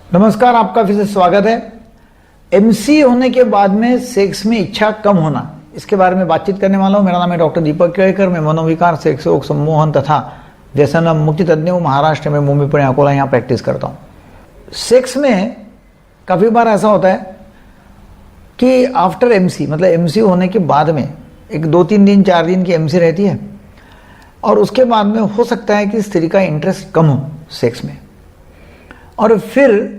नमस्कार, आपका फिर से स्वागत है। एमसी होने के बाद में सेक्स में इच्छा कम होना, इसके बारे में बातचीत करने वाला हूं। मेरा नाम है डॉक्टर दीपक केळकर। मैं मनोविकार, सेक्स रोग, सम्मोहन तथा व्यसन मुक्ति तज्ञ हूं। महाराष्ट्र में मुंबई, पुणे, अकोला यहाँ प्रैक्टिस करता हूं। सेक्स में काफी बार ऐसा होता है कि आफ्टर एमसी, मतलब एमसी होने के बाद में एक 2-3 दिन 4 दिन की एमसी रहती है और उसके बाद में हो सकता है कि स्त्री का इंटरेस्ट कम हो सेक्स में, और फिर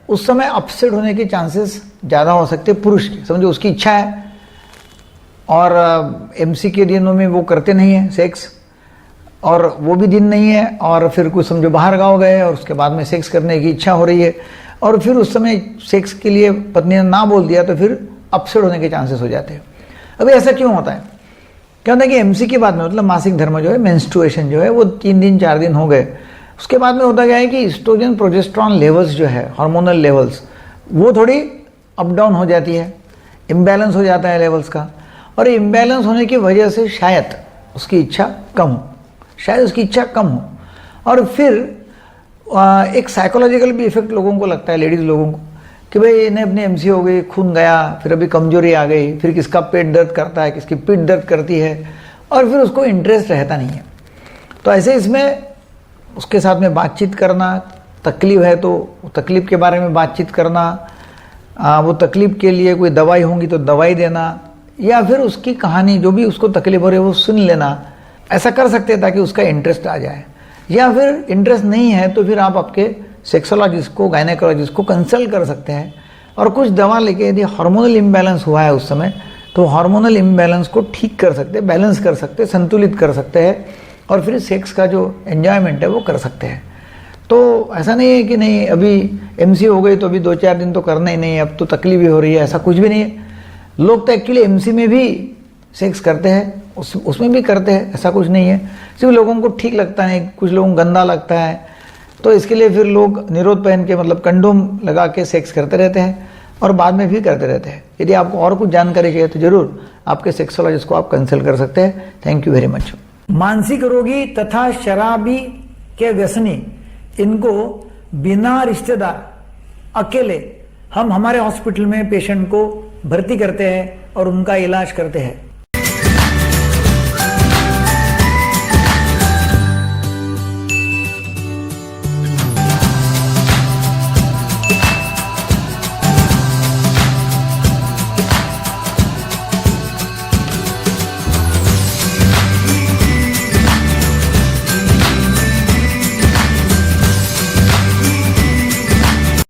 उस समय अपसेट होने के चांसेस ज़्यादा हो सकते हैं पुरुष के। समझो उसकी इच्छा है और एमसी के दिनों में वो करते नहीं है सेक्स, और वो भी दिन नहीं है, और फिर कुछ समझो बाहर गाँव गए और उसके बाद में सेक्स करने की इच्छा हो रही है, और फिर उस समय सेक्स के लिए पत्नी ने ना बोल दिया तो फिर अपसेट होने के चांसेस हो जाते हैं। अभी ऐसा क्यों होता है? क्या होता है कि एमसी के बाद में, मतलब मासिक धर्म जो है, मेंस्ट्रुएशन जो है, वो 3 दिन 4 दिन हो गए, उसके बाद में होता क्या है कि एस्ट्रोजन प्रोजेस्टेरॉन लेवल्स जो है, हार्मोनल लेवल्स, वो थोड़ी अप डाउन हो जाती है, इम्बैलेंस हो जाता है लेवल्स का, और इम्बैलेंस होने की वजह से शायद उसकी इच्छा कम हो, और फिर एक साइकोलॉजिकल भी इफेक्ट लोगों को लगता है, लेडीज़ लोगों को, कि भाई इन्हें अपनी एमसी हो गई, खून गया, फिर अभी कमजोरी आ गई, फिर किसका पेट दर्द करता है, किसकी पीठ दर्द करती है, और फिर उसको इंटरेस्ट रहता नहीं है। तो ऐसे इसमें उसके साथ में बातचीत करना, तकलीफ है तो तकलीफ के बारे में बातचीत करना, वो तकलीफ के लिए कोई दवाई होंगी तो दवाई देना, या फिर उसकी कहानी जो भी उसको तकलीफ हो रही है वो सुन लेना, ऐसा कर सकते हैं ताकि उसका इंटरेस्ट आ जाए। या फिर इंटरेस्ट नहीं है तो फिर आप आपके सेक्सोलॉजिस्ट को, गायनेकोलॉजिस्ट को कंसल्ट कर सकते हैं, और कुछ दवा लेके यदि हार्मोनल इम्बैलेंस हुआ है उस समय, तो हार्मोनल इम्बैलेंस को ठीक कर सकते हैं, बैलेंस कर सकते हैं, संतुलित कर सकते हैं, और फिर सेक्स का जो एंजॉयमेंट है वो कर सकते हैं। तो ऐसा नहीं है कि नहीं अभी एमसी हो गई तो अभी 2-4 दिन तो करना ही नहीं है, अब तो तकलीफ ही हो रही है, ऐसा कुछ भी नहीं है। लोग तो एक्चुअली एमसी में भी सेक्स करते हैं, उसमें भी करते हैं, ऐसा कुछ नहीं है। सिर्फ लोगों को ठीक लगता है, कुछ लोगों को गंदा लगता है, तो इसके लिए फिर लोग निरोध पहन के, मतलब कंडोम लगा के सेक्स करते रहते हैं और बाद में भी करते रहते हैं। यदि आपको और कुछ जानकारी चाहिए तो जरूर आपके सेक्सोलॉजिस्ट को आप कंसल्ट कर सकते हैं। Thank you very much. मानसिक रोगी तथा शराबी के व्यसनी, इनको बिना रिश्तेदार अकेले हम हमारे हॉस्पिटल में पेशेंट को भर्ती करते हैं और उनका इलाज करते हैं।